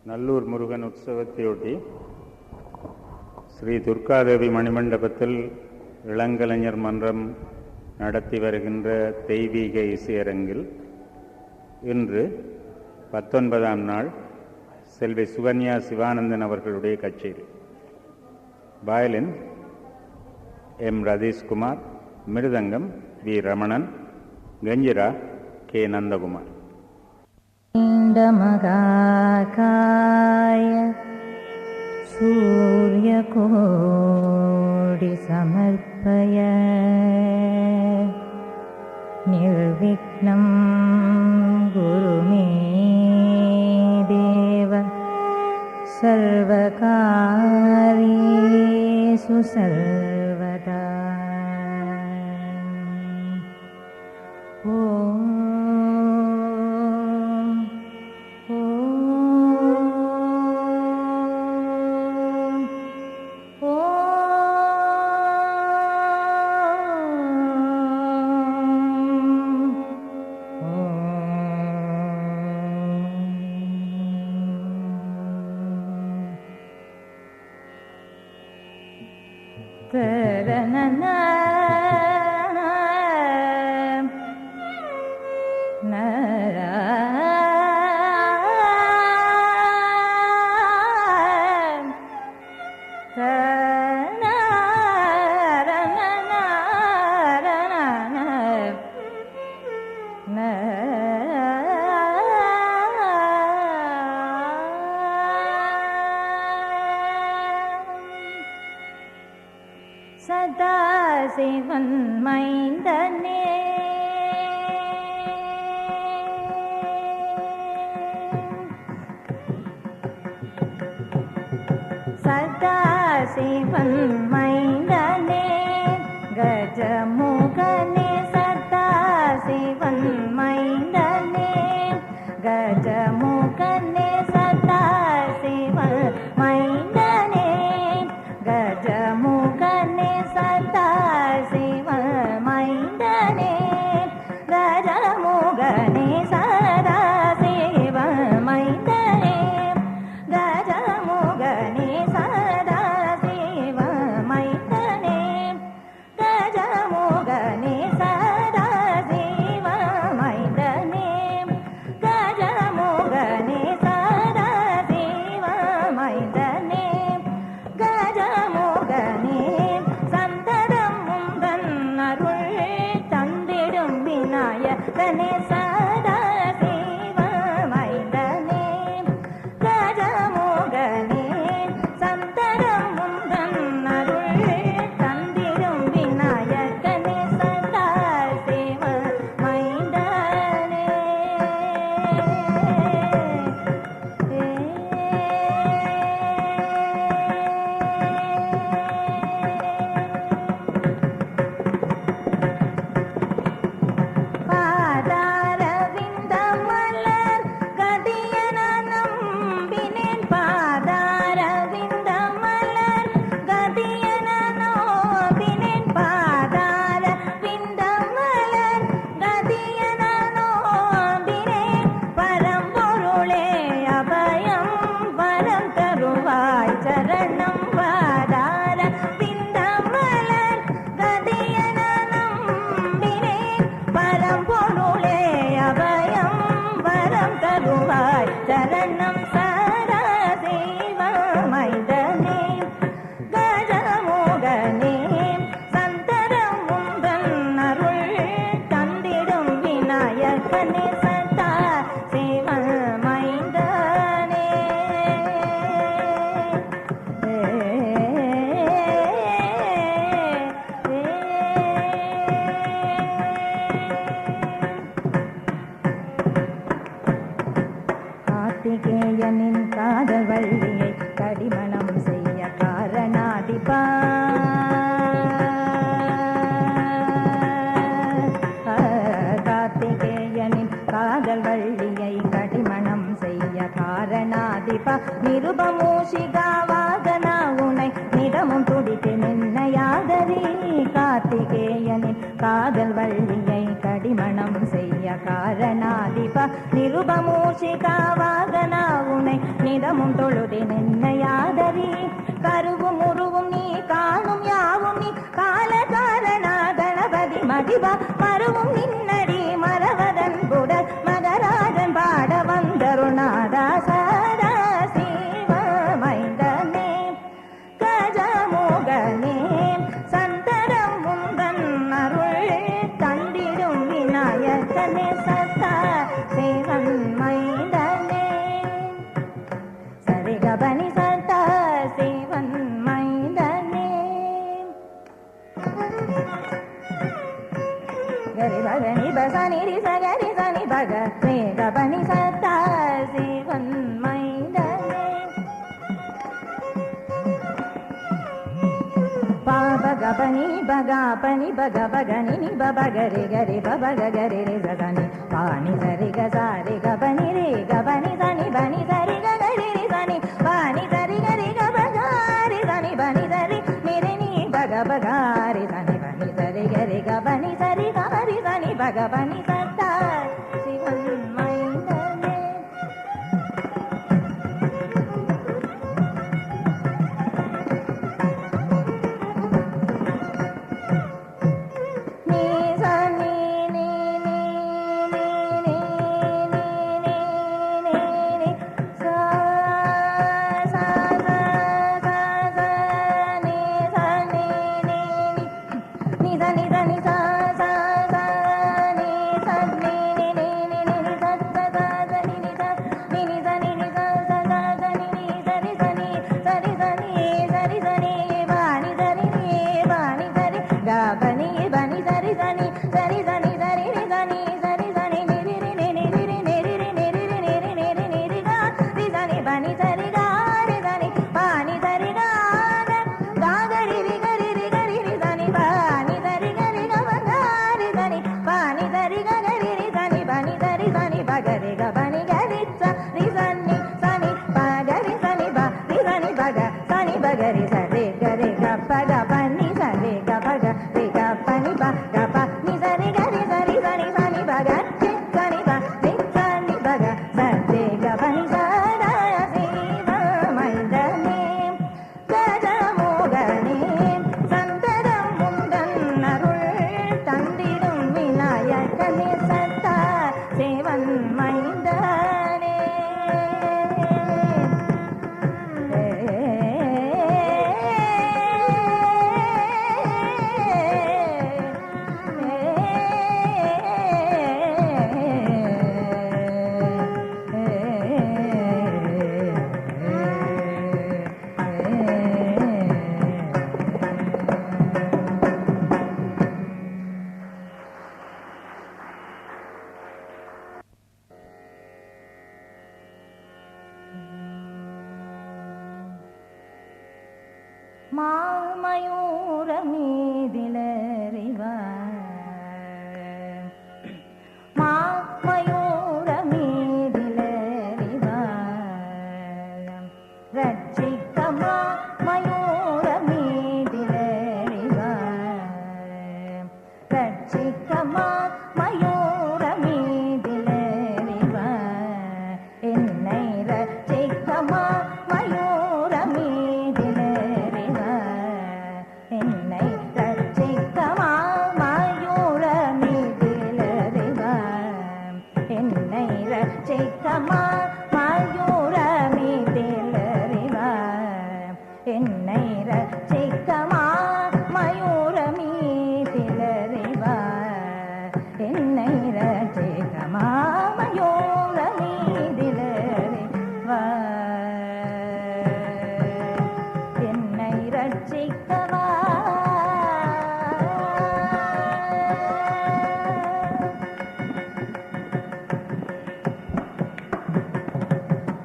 நல்லூர் முருகன் உற்சவத்தையொட்டி ஸ்ரீ துர்காதேவி மணிமண்டபத்தில் இளங்கலைஞர் மன்றம் நடத்தி வருகின்ற தெய்வீக இசையரங்கில் இன்று 19ஆம் நாள் செல்வி சுகன்யா சிவானந்தன் அவர்களுடைய கச்சேரி. Violin M Ratheeshkumar, mridangam V Ramanan, kanjira K Nandakumar. மகாகாய சூரியகோடி சமர்ப்பய நிர்விக்னம் குருமே தேவ சர்வகாரியேஷு சர்வதா. சதாசிவன் மைந்தனே சதாசிவன் மைந்தனே கஜமுகனே சதாசிவன் மைந்தனே கஜமுகனே சதாசிவன் மைந்தனே கஜமுகனே சதாசிவ மைந்தனே கஜமுகனே சதாசிவ மைந்தனே கஜமுகனே சதாசிவ மைந்தனே கஜமுகனே சதாசிவ மைந்தனே கஜமுகனே சதாசிவ மைந்தனே கஜமுகனே சந்ததம் உந்தன் அருள் தந்திடும் விநாயகனே சதாசிவ மைந்தனே கஜமுகனே சந்ததம் உந்தன் அருள் தந்திடும் விநாயகனே சதாசிவ மைந்தனே. பாதாரவிந்த மலர் கதியன நம்பினேன், பாதாரவிந்த மலர் கதியன நோம்பினேன், பாதாரவிந்த மலர் கதியன நோம்பினேன். பரம்பொருளே அபயம் வரம் தருவாய் சரணம், பாதாரவிந்த மலர் கதியன நம்பினேன். பரம்பொருளே அபயம் வரம் தருவாய் சரணம், சதாசிவ மைந்தனே கஜமுகனே சந்தரம் உந்தன் அருள் தந்திடும் விநாயகனே சதாசிவ மைந்தனே. கார்த்திகேயனின் காதல் வள்ளியை கடிமணம் செய்ய காரணாதிபா, கார்த்திகேயனின் காதல் வள்ளியை கடிமணம் செய்ய காரணாதிபா, நிருபமூஷிகா வாகனா உனை நிறமும் துடித்து நின்னையாதரி. கார்த்திகேயனின் காதல் வள்ளியை கடிமணம் செய்ய காரணாதிபா, நிருபமூஷிகா வாகனா உனை நிதமும் தொழுதி நின்னையாதரி கருவும் உருவும் நீ காணும் யாவும் நீ கால காரணா கணபதி மகிபா மருவும் நின்னடி மரவதன் புடல் மகராஜன் பாட வந்தருணாதா சதா சிவ மைந்தனே கஜமோகனே சந்தரம் முந்தன் அருள் தந்திடும் விநாயகனே சதா சிவன் மைந்தனே சரிகபனி சதா சிவன் மைந்தனே கரி பகனி பசனி ரி சகரி சனி பக ரே கபனி சதா சிவன் மைந்தனே பாப கபனி பகாபனி பக பகனி நி பகரி கரி பக கரி ரி சனி பாணி சரி கசாரி கபனி ரே கபனி சனி பனி சரி கரி ரி சனி பாணி சரி கரி கபகாரி சனி பனி சரி நிரி நீ பக பகாரி சனி பனி சரி கரி கபனி சரி கரி சனி பக பனி சத்தா சிவன் மைந்தனே நீ சனி நீ நீ நீ நீ நீ நீ நீ சா சா சா சா சா நீ சனி நீ நீ சனி சனி சா சா சா நீ சனி நீ நீ நீ நீ சத்தா சா சனி நீ சா நீ நீ சனி நீ சா சா சா சனி நீ சரி சனி சரி சனி சரி சனி பாணி சரி நீ பாணி சரி கபனி பனி சரி சனி சரி சனி சரி ரி சனி சரி சனி நிரி ரி நிரி நிரி நிரி ரி நிரி ரி நிரி நிரி நிரி கா ரி சனி பனி சரி கா ரி சனி பாணி சரி கா கரி ரி கரி ரி கரி ரி சனி பாணி சரி கரி கரி சனி பாணி சரி கரி ரி சனி பனி சரி சனி பகரி கபனி கரி ச ரி சனி சனி பகரி சனி ப ரி சனி பக சனி பகரி சரி கரி கப்ப கபனி சரி கபக ரி கப்பனி ப கப நி சரி கரி சரி சனி சனி பக ரி சனி ப ரி சனி பக சரி கபனி சதா சிவ மைந்தனே கஜமோகனே சந்தரம் முந்தன் அருள் தந்திடும் விநாயகனே சதா சிவன் மைந்தனே மாமயூர மீதிலறிவ மாமயூர மீதிலறிவ ரட்சிக்க மாமயூர மீதிலறிவ ரட்சிக்க மாமயூர மீதிலறிவ என்னை ரட்சிக்க மாமயூர மீதிலறிவ என்னை ரட்சிக்க மாமயூர மீதிலறிவ என்னை ரட்சிக்க மாமயூர மீதிலறிவ என்னை ரட்சிக்க மாமயூர மீதிலறிவ என்னை ரட்சிக்க மாமயூர மீதிலறிவ என்னை ரட்சிக்கவா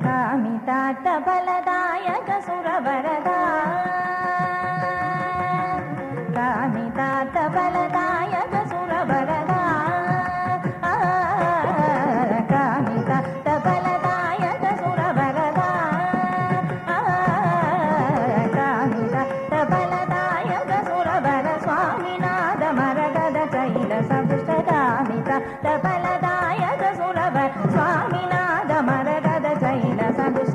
காமிதாட்ட பலதாயக சுரவரதா காமிதாட்ட பலதாயக சுரவரதா காமிதாட்ட பலதாயக சுரவரதா காமிதாட்ட பலதாயக சுரவர சுவாமிநாத மரகத கைலச புஷ்டகாமிதாட்ட பலதாயக சுரவர சுவாமிநாத மரகத கைலச புஷ்ட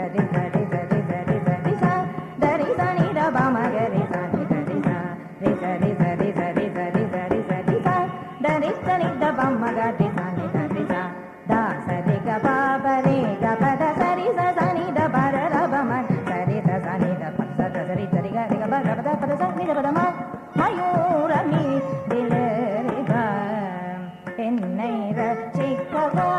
சரி சரி சரி சரி சரி சா தரி சனி த பமகரி சனி தரி சா ரி சரி சரி சரி சரி சரி சரி சா தரி சனி த பமகரி சனி தரி சா தா சரி க பாபரே க பத சரி ச சனி த பர ர பம சரி த சனி த ப ச த சரி சரி க ரி க ப க பத பத சனி த பத ம மயூரமி திலரி ப என்னை ரட்சிக்கவா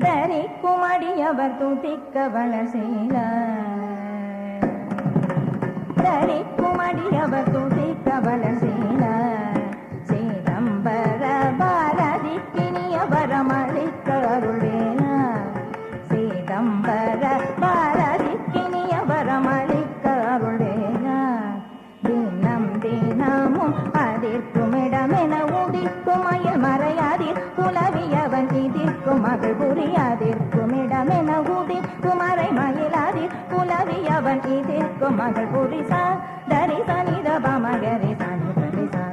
தரிக்கும் அடியவர் துதிக்க வளசீல தரிக்கும் அடியவர் துதிக்க வளசீல சீதம்பர பாரதிக்கினிய வரமளிக்க அருளேன சீதம்பர பாரதிக்கினிய வரமளிக்க அருளேன தினம் தினமும் அதிர்க்குமிடமென உதிக்கும் அயல் மறையாதிர் குலவியவன் இதிர்க்கும் மகள் புரியாதிர்க்கும் இடமென உதிர்க்கும் மறை மயிலாதிர் குலவியவன் இதிர்க்கும் மகள் புரிசா தரி சனித பமகரி சனி பரிசா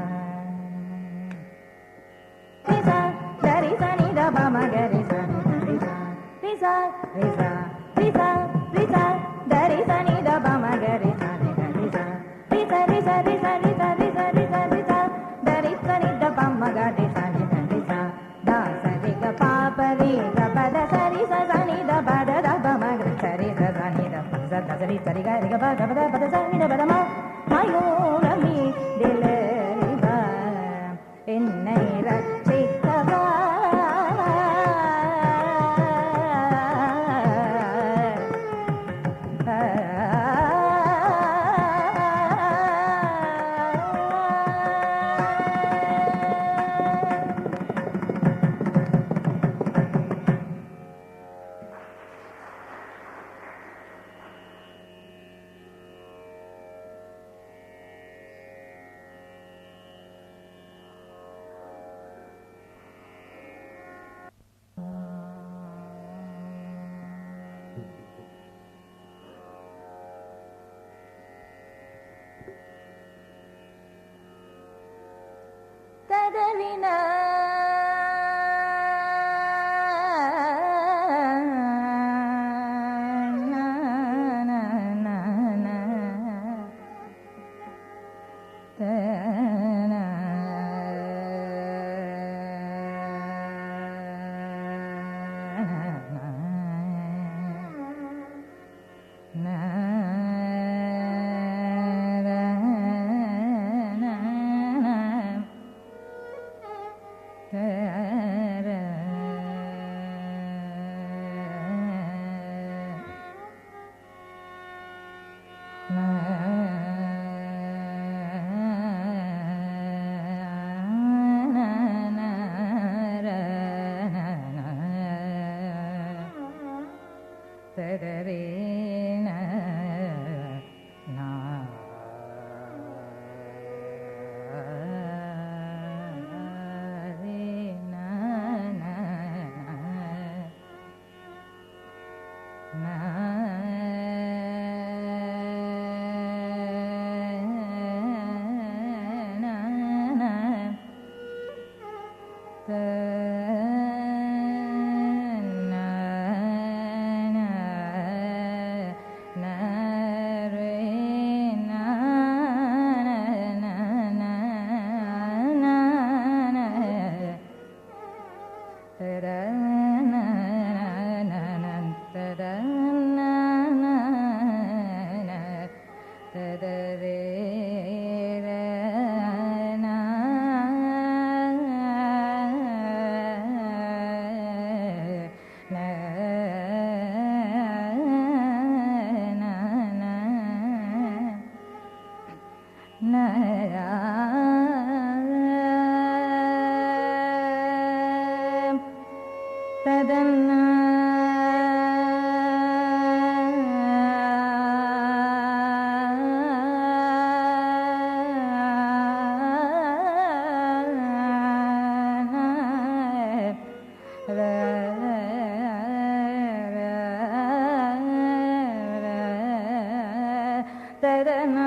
ரிசா தரி சனித பமகரி சனி பரிசா ரிசா ரிசா ரிசா ரிசா தரி சனித பமகரி சனி பரிசா Risa Risa Risa Risa Risa Risa Risa தரி சனித பமகரி சனி பரிசா தா சரி க பாபரி க பத சரி ச சனி த பத த பமகரி சரி ச சனி த ப ச த சரி சரி க ரி க ப க பத பத சனி த பத ம மயூரமி திலரி ப என்னை ரட்சிக்கவா ததவின ததனா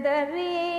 ததரி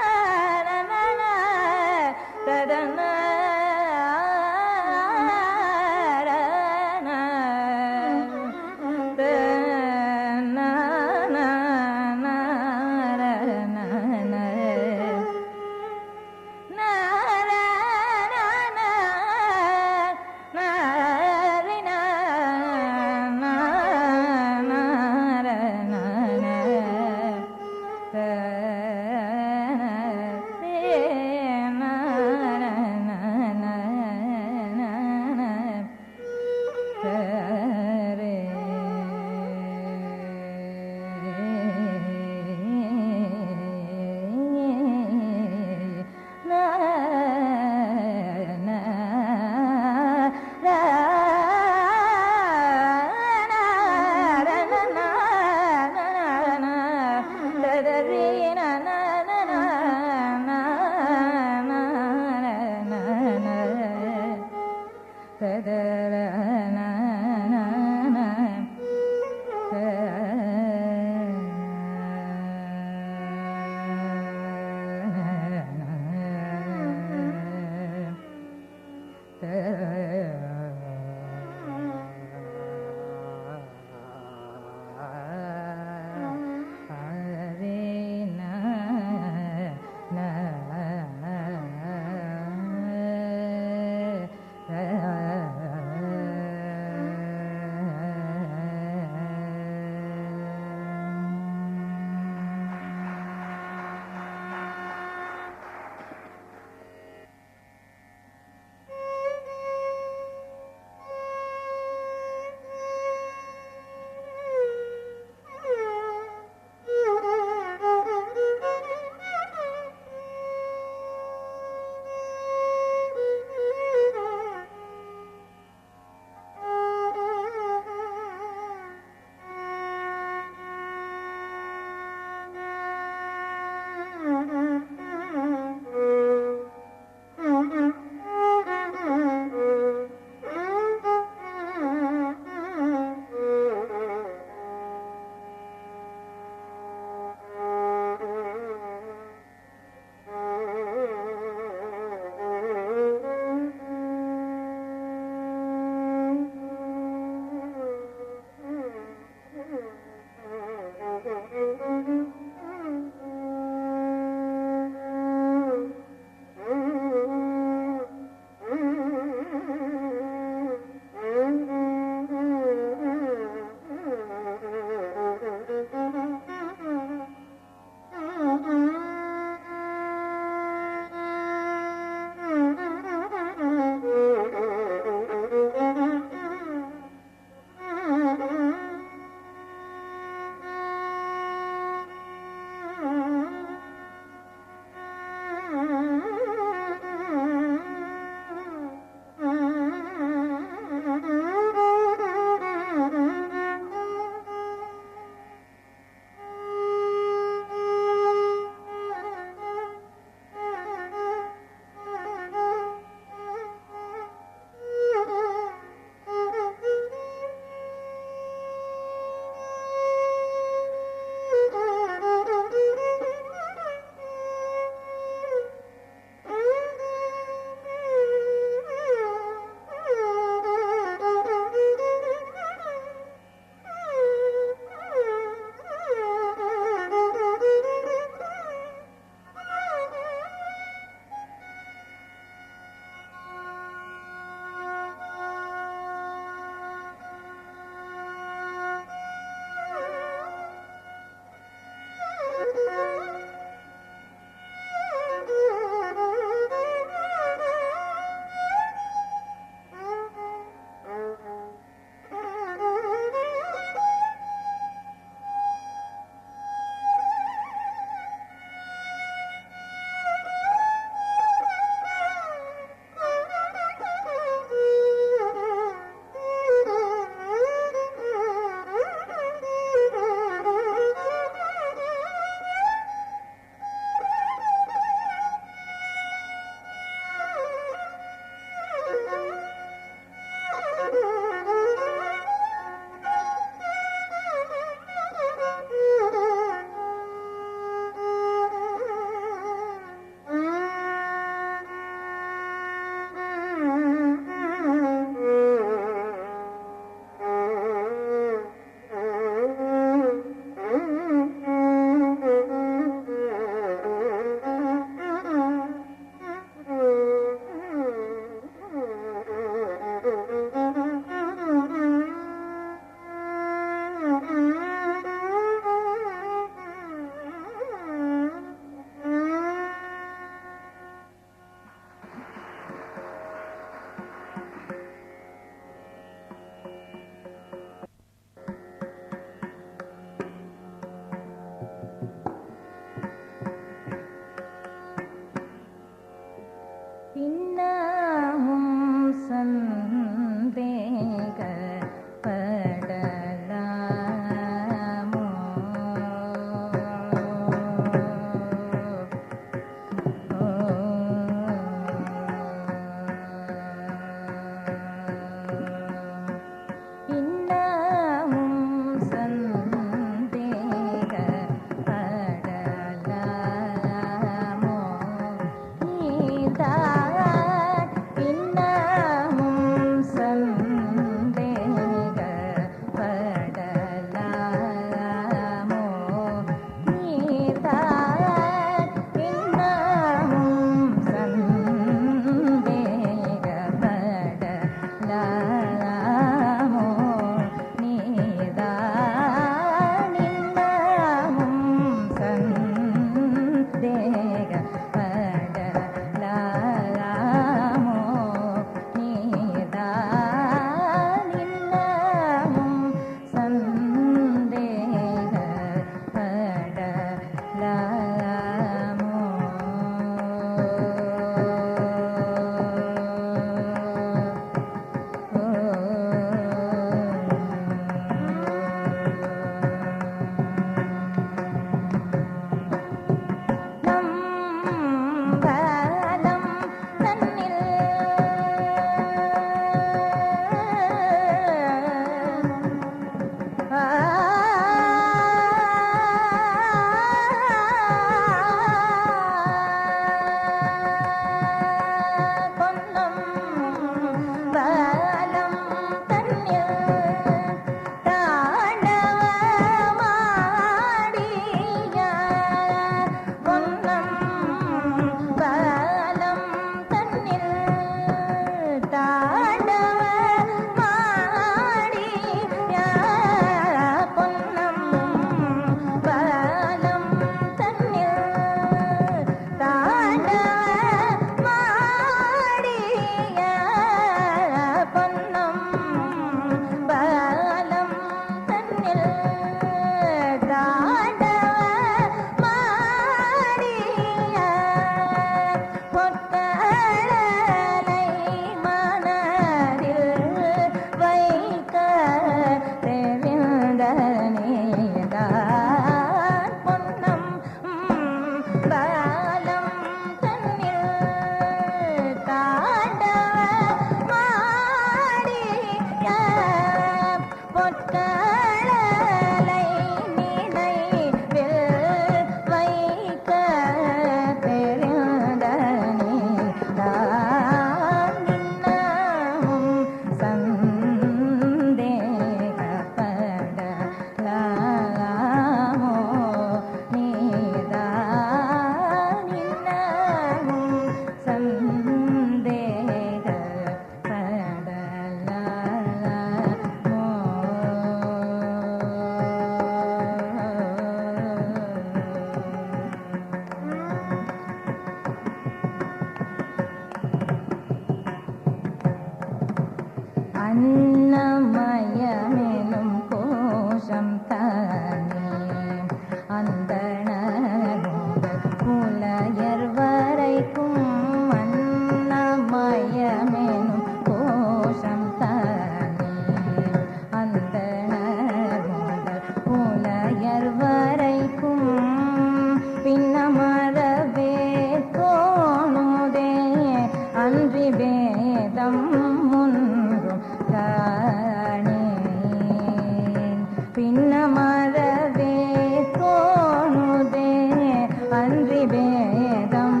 அன்றி வேதம்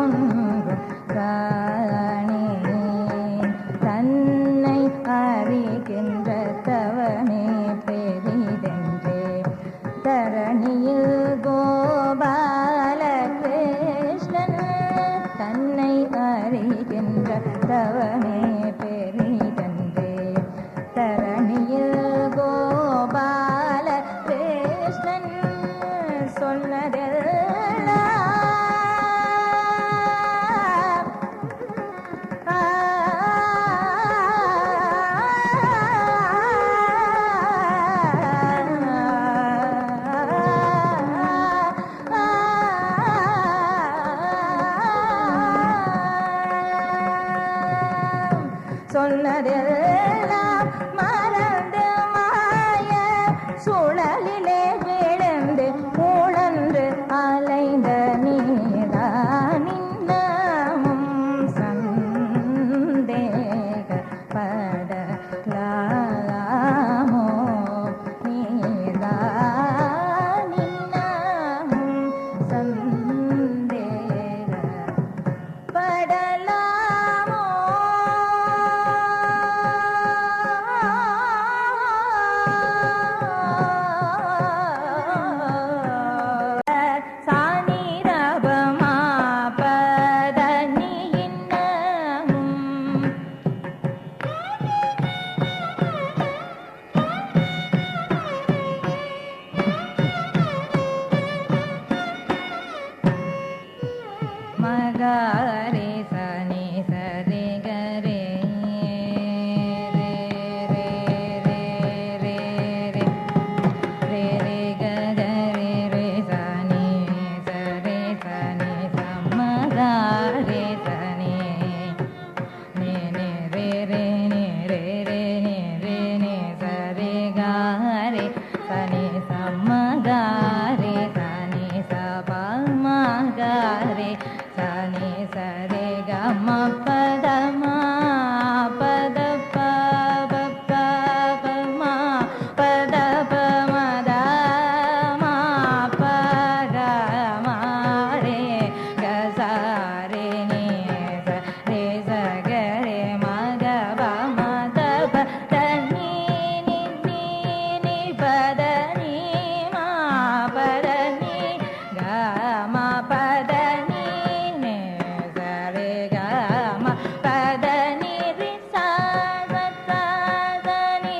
ஒன்று காணேன். தன்னை அறிகின்ற தவமே பெரிதென்றே தரணியில் கோபால கிருஷ்ணன் தன்னை அறிகின்ற தவமே பெரிதென்றே தரணியில் கோபால கிருஷ்ணன் சொன்னதெல்லாம் சொன்னதெல்லாம் மறந்து மாய சுழலிலே விழுந்து உழன்று அலைந்த நீதான் இன்னமும் சந்தேகப்படலாமோ நீதான் இன்னமும் சந்தேகப்படலாமோ சானிரபமா பதனி இன்னமும் மகாரே சனி சரி கரே ரே ரே ரே ரே ரே ரே ரே கரே ரே சனி சரி சனி சமகாரே சனி நே நே ரே ரே நே ரே ரே நே ரே நே சரி காரே சனி சமகாரே சனி சபமகாரே சனி சரி கம பதமா பத பப பபமா பத பமத மா பகமா ரே கசாரே நே ரே சகரே மக பமத பதனி நி நி நி பதனி மா பதனி கம பதனி நே சரே கம பதனி ரி சா சா சனி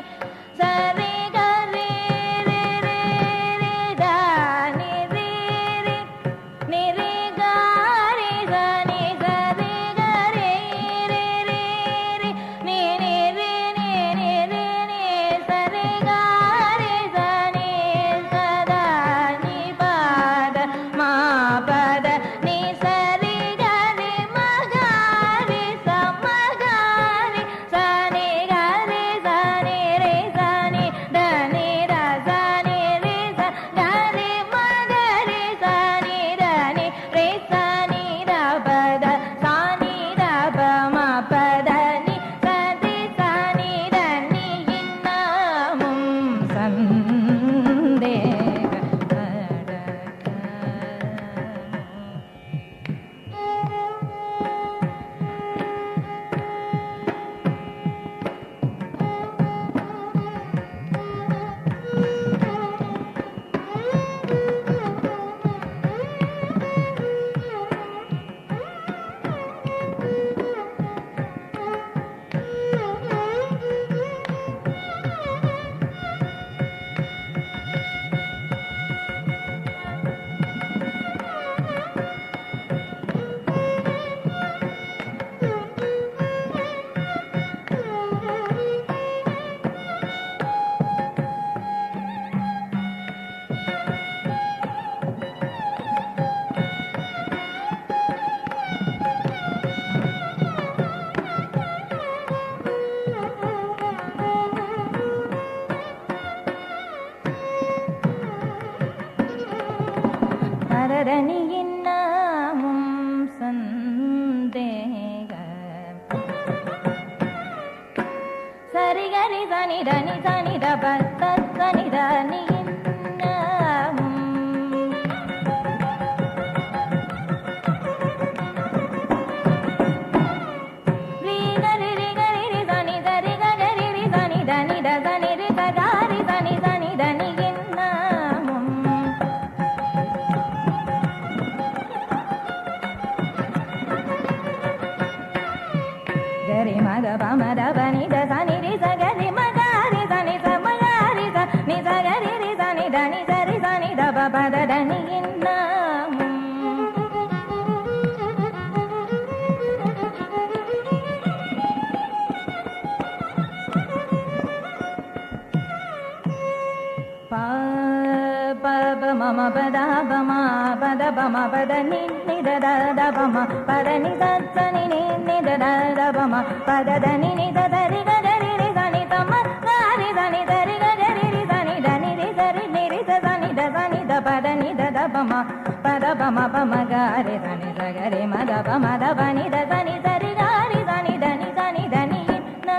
சரி கரே ரே ரே ரே தானி ரே ரே நி ரே காரி சனி சரி கரே ரே ரே ரே நி நி ரே நி நி ரே நி சரி காரி சனி சதா நி பத மா பத நி சரி கரி மகாரி சமகாரி சனி கரி சனி ரே சனி தனி ர சனி ரே ச கரி மகரி சனி தனி ரே சனி ர பத சனி ர பம பத நி சதி சனி தனி இன்னமும் சந்தேகப்படலாமோ தரணி இன்னமும் சந்தேக சரி கரி சனி தனி சனி த பத்த சனி தனி இன்னமும் mada pa mada pa ni da sa ni ri sa ga ri ma ga ri sa ni sa ma ga ri sa ni sa ga ri sa ni da ni sa ri sa ni da pa pa da da ni na pa pa pa ma ma pa da pa ma pa da ni ni da da pa ma pa da ni sa sa ni ni da da pa ma pa da da ni ni da da ri ga ri ri sa ni ta ma ga ri sa ni da ri ga ri ri sa ni da ni ri sa ri ni ri sa ni da pa da ni da pa ma pa ma ga ri sa ni sa ga ri ma da pa ni da sa ni sa ri ga ri sa ni da ni da ni na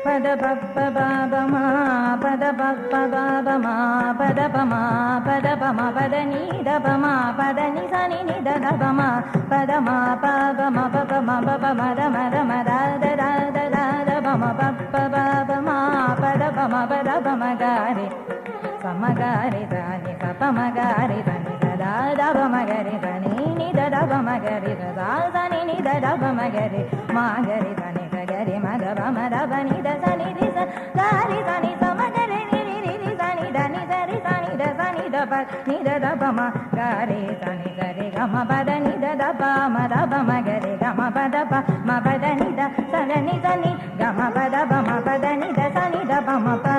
pada pa pa ba ma pada pa pa ba ma pada pa ma pada ni da pa ma pada ni sa ni ni da pa ma pada ma pa ba ma pa pa ma pa ma da ma da pa ma pa ba ma pada pa ma ga re sa ma ga re sa ni sa pa ma ga re sa ni da pa ma ga re sa ni da pa ma ga re sa ni ni da pa ma ga re sa ni sa ga re ma da ni da sa ni ri sa ga ri sa ni sa ma ga re ri sa ni da ri sa ni da sa ni da pa ma ga re sa ni ga re ga ma pa da ni da pa ma ga re ga ma pa da ni da sa ni ga ma pa da ni da sa ni da pa ma pa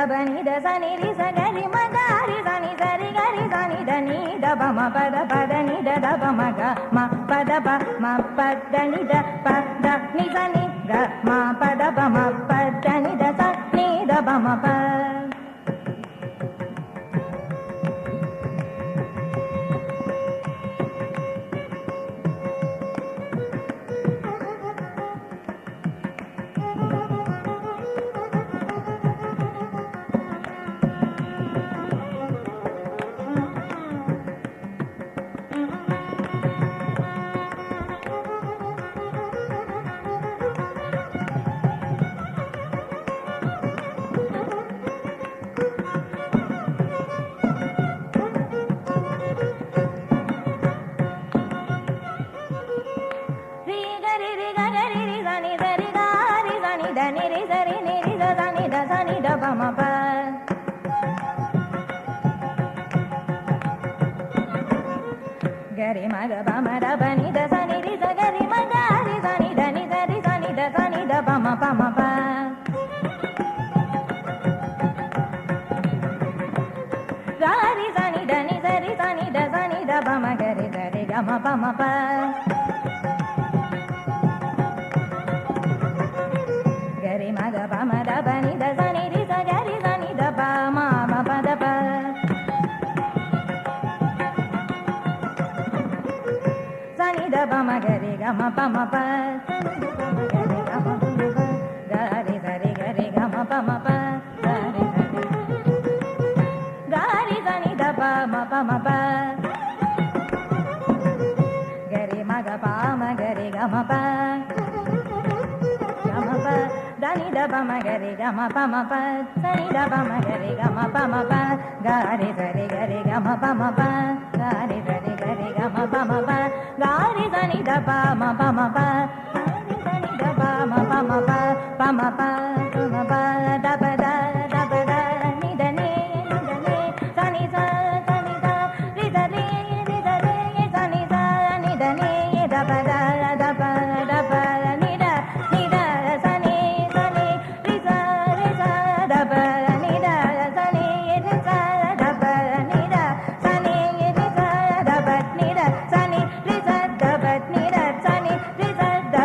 bani da sa ni ri sa ga ri ma ga ri sa ni sa ri ga ri sa ni da ni da pa ma ni da pa ma ga ma pa da ni da pa da ni sa ni ga ma pa da ni da sa ni da pa ma pa gari maga pama da pa ni da sa ni ri sa gari maga ri sa ni da sa ni da pa ma pa ga ri sa ni da sa ni da pa ma gari sa ri ga ma pa gari maga pama da pa ni da sa ni ri sa gari sa ni da pa ma pa da pa ni da pa ma ga re ga ma pa ga re sa re ga re ga ma pa ga re sa ni da pa ma pa ga re ma ga pa ma ga re ga ma pa da ni da pa ma ga re ga ma pa sa ni da pa ma ga re ga ma pa ga re sa re ga re ga ma pa ga re sa re ga re ga ma pa ga re sa ni da pa ma ga re sa ni da pa ma pa da pa da ni da sa ni da ri da sa ni da ni da da pa da ni da sa ni ri sa da pa ni da sa ni ri sa da pa ni da sa ni ri sa da pa ni da sa ni ri sa da pa ni da sa ni ri sa da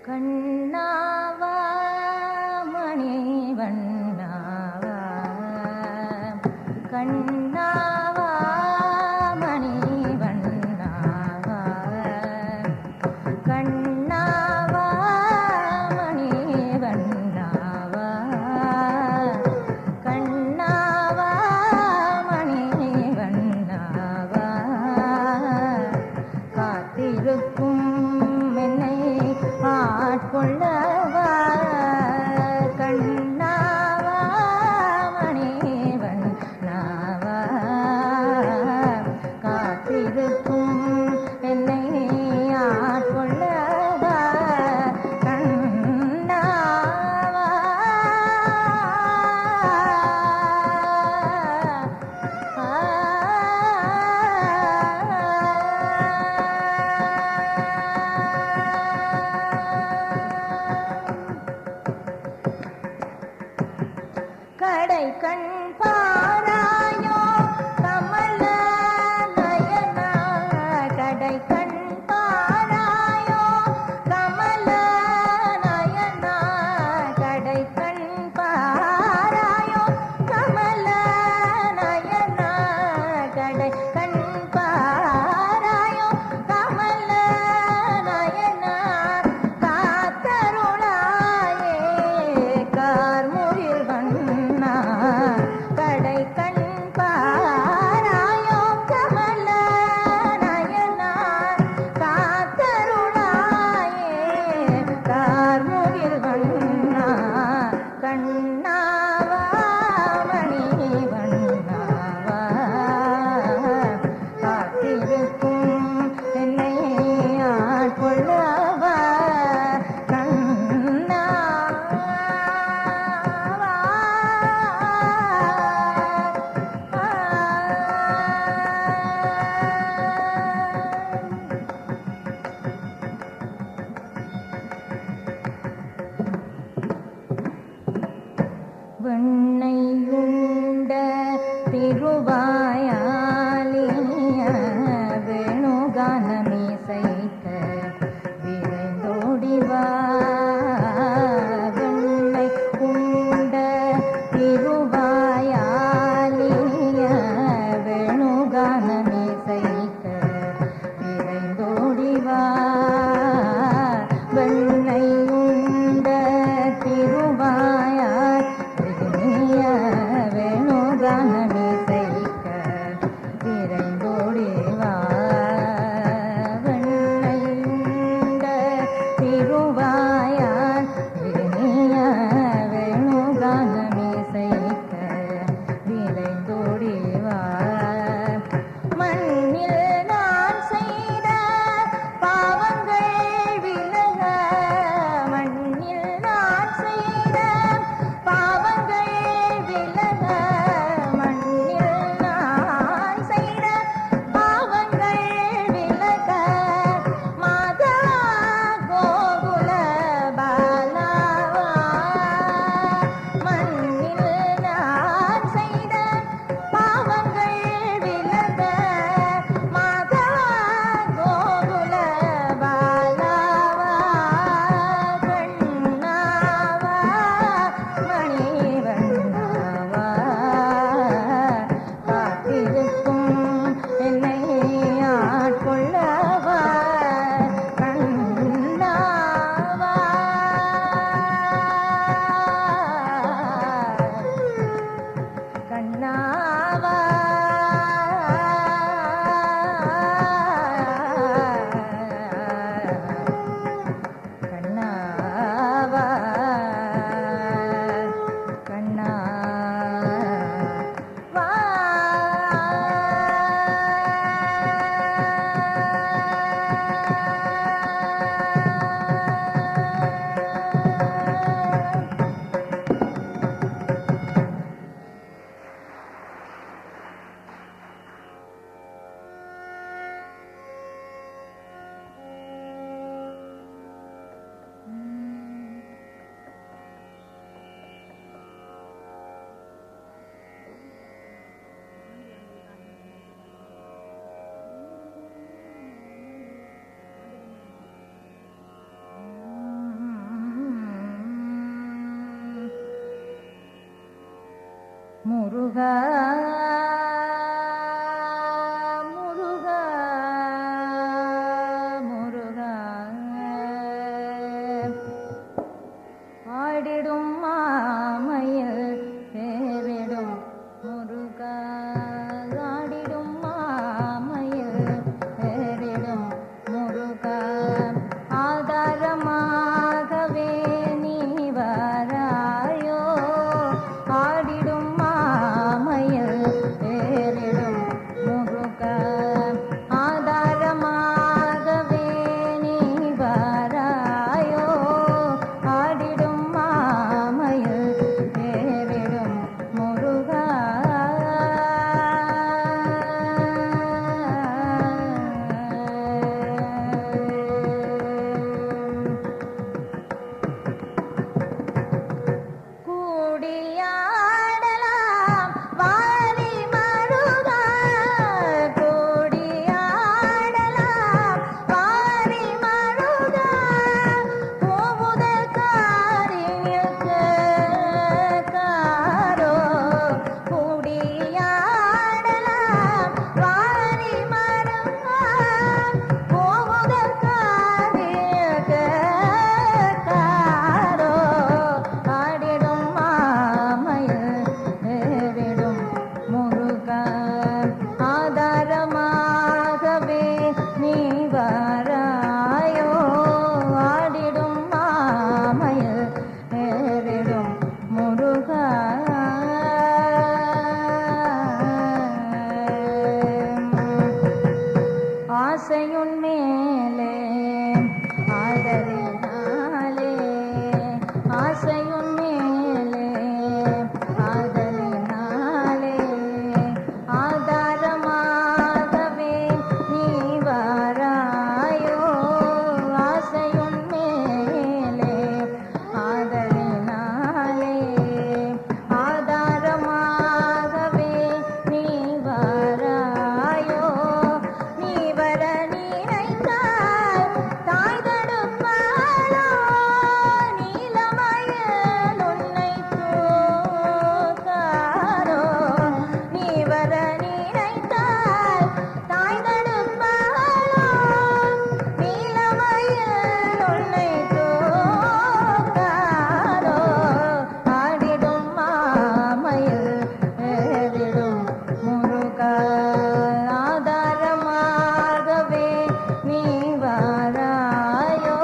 கண்ணாவா மணிவண்ணாவா கண்ணாவா மணிவண்ணாவா கண்ணாவா மணிவண்ணாவா கண்ணாவா மணிவண்ணாவா காத்திருக்கும் என்னை ஆட்கொள்ளவா கண்ணாவா மணிவண்ணாவா காத்திருக்கும் என்னை ஆட்கொள்ளவா கண்ணாவா கடை கண் பாராயோ கமல நயனா கடை கண் பாராயோ கமல நயனா கடை கண் பாராயோ கமல நயனா கடை கண் பாராயோ கமல நயனா காத்தருளாயே கார்முகில் வண்ணா கடை கண் பாராயோ கமல நயனா காத்தருளாயே கார்முகில் வண்ணா கண்ணாவா மணிவண்ணாவா காத்திருக்கும் என்னை ஆட்கொள்ளவா வெண்ணையுண்ட திருவாயாலிய வேணுகானமிசைக்க விரைந்தோடிவா வெண்ணை உண்ட திருவாயாலிய வேணுகானமிசைக்க விரைந்தோடிவா வெண்ணை உண்ட திருவாயால் வேணுகானமிசைக்க விரைந்தோடிவா வெண்ணை முருகா முருகா முருகா ஆடிடும் மாமையில் பேரிடும் முருகா ஆடிடும் மாமையில் பேரிடும் முருகா ஆதாரமாகவே நீ வராயோ ஆடிடும் மாமையில் பேரிடும் முருகா ஆதாரமாகவே நீ வராயோ ஆடிடும் மாமையில் பேரிடும் முருகா கூடியாடலாம் வாரி மருகா கூடியாடலாம் வாரி மருகா போமுதல் காரினுக்கு காரோ கூடியாடலாம் வாரி மருகா போமுதல் காரினுக்கு காரோ ஆடிடும் மாமையில் பேரிடும் முருகா ஆதாரமாகவே நீ வராயோ ஆடிடும் மாமையில் பேரிடும் முருகா ஆசையுன் மேலே ஆதலினாலே ஆசையுன் மேலே ஆதலினாலே ஆதாரமாகவே நீ வராயோ ஆசையுன் மேலே ஆதலினாலே ஆதாரமாகவே நீ வராயோ நீ வர நினைத்தால் தாய் தடுப்பாளோ நீலமயில் உன்னை தூக்காரோ நீ வர நினைத்தால் தாய் தடுப்பாளோ நீலமயில் உன்னை தூக்காரோ ஆடிடும் மாமையில் பேரிடும் முருகா ஆதாரமாகவே நீ வராயோ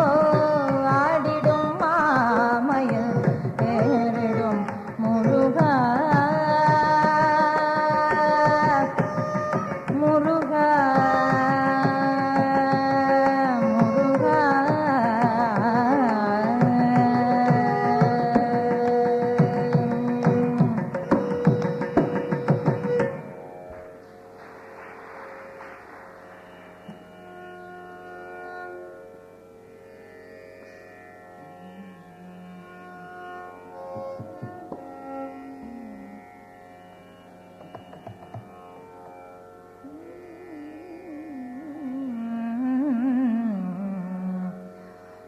ஆடிடும் மாமையில் பேரிடும் முருகா முருகா முருகா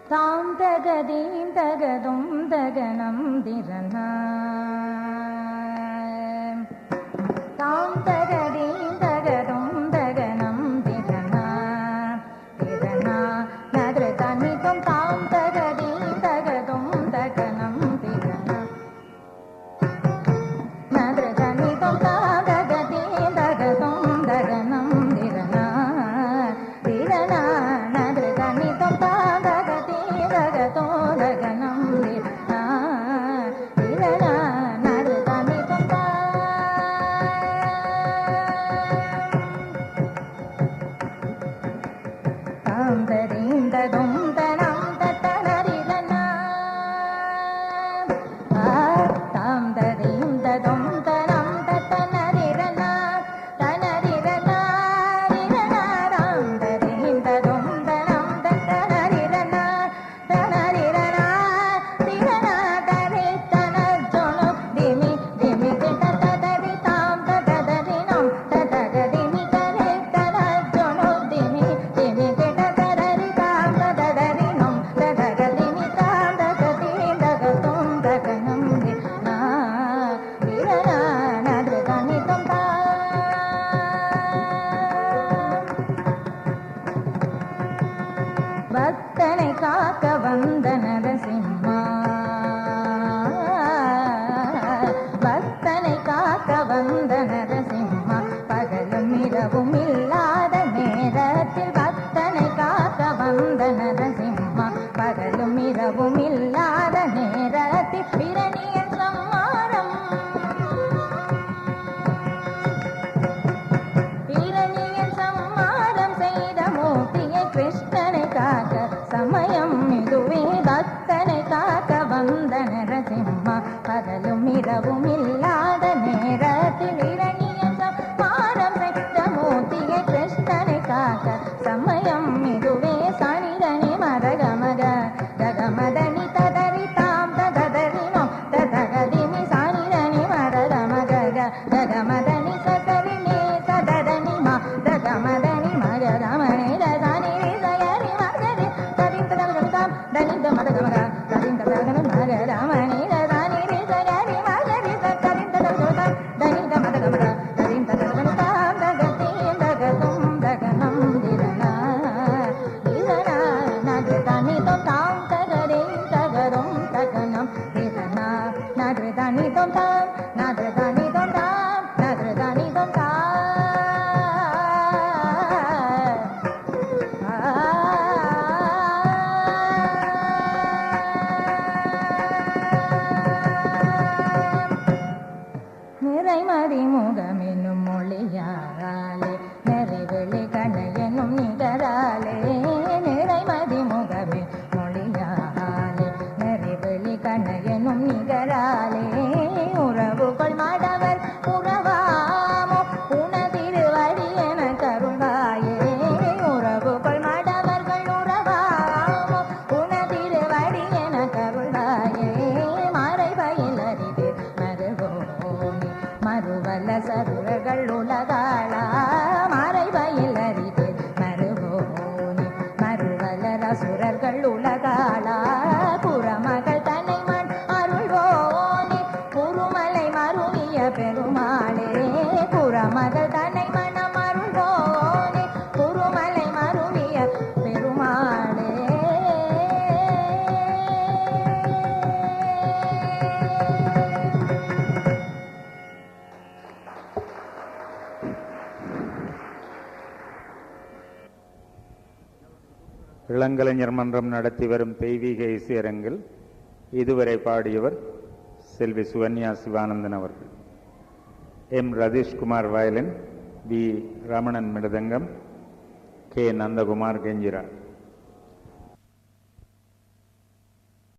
தாம் தகதீம் தகதும் தகனம் திரனா தாம் தகதீம் தகதும் தகனம் திரனா திரனா நதிர தனித்தும் தாம் தகதீம் தகதும் தகனம் திரனா நதிர தனித்தும் தாம் தகதீம் தகதும் தகனம் திரனா திரனா நதிர தனித்தும் தாம் தகதீம் தகதும் தகனம் திரனா திரனா நதிர தனித்தும் தாம் தரீந்ததும் தனம் தத்தனரிதனா தாம் தரீந்ததும் தனம் தத்தனரிதனா தனரிதனா ரிதனா தாம் தரீந்ததும் தனம் தத்தனரிதனா தனரிதனா திரனா தரித்தன ஜொனு திமி திமி திட்டதரி தாம் ததரினம் ததரிமி தரித்தன ஜொனு திமி திமி திட்டதரி தாம் ததரி பக்தனை காக்க வந்த நரசிம்மா, பக்தனை காக்க வந்த நரசிம்மா, பகலும் இரவும் இல்லாத நேரத்தில் பக்தனை காக்க வந்த நரசிம்மா, பகலும் இரவும் இல்லாத நேரத்தில் பிரணியன் சம்மாரம், பிரணியன் சம்மாரம் செய்த மூர்த்தியை கிருஷ்ணனை காக்க சமயம் இதுவே, பக்தனை காக்க வந்த நரசிம்மா, பகலும் இரவும் இல்லாத நேரத்தில் இரணியன் சம்மாரம் செய்த மூர்த்தியை கிருஷ்ணனை காக்க சமயம் இதுவே. சனிதனி மரகமக ககமதனி ததரி தாம் ததரினோம் ததகதினி சனிதனி மரகமக ககமதனி சதரி மே ததரணி மா தகமதனி மகரமணி ததனி தயரி மகரி தரிந்த தகதாம் தனிந்த மரகமக தரிந்த தகன மகரமணி ததனி தயரி மகரி தரிந்த தகதாம் தனிந்த மரகமக தரிந்த தகதாம் தகதி தகதும் தகனம் திரனா திரனா நகதனி தாம் தகரே தகரும் தகனம் திரனா நகதனி தாம் நகதனி தாம் நகதனி தாம் நிறைமதி முகமெனும் மொழியாலே நெறிவெளி கணையனும் நிகராலே, நிறைமதி முகமே மொழியாலே நெறிவெளி கணையனும் நிகராலே, உறவுகள் மாடவர் உறவாமோ உனதிருவடி என கருளாயே, உறவுகள் மாடவர்கள் உறவாமோ உனதிருவடி என கருளாயே, மறைபயில் அறிது மறுவோனி மறுவல்ல சருவர்கள் உலகாளா, மறைபயில் அறிது மறுவோனி மறுவல்ல ரசுரர்கள் உலகாளா, புறமகள் தன்னை மண் அருள்வோனி குருமலை மருவிய பெருமாளே, புறமகள் தன்னை மனம் அருள்வோனி குருமலை மருவிய பெருமாளே. இளங்கலைஞர் மன்றம் நடத்தி வரும் தெய்வீக இசையரங்கில் இதுவரை பாடியவர் செல்வி சுகன்யா சிவானந்தன் அவர்கள். M Ratheeshkumar violin, V Ramanan mridangam, K Nandakumar kanjira.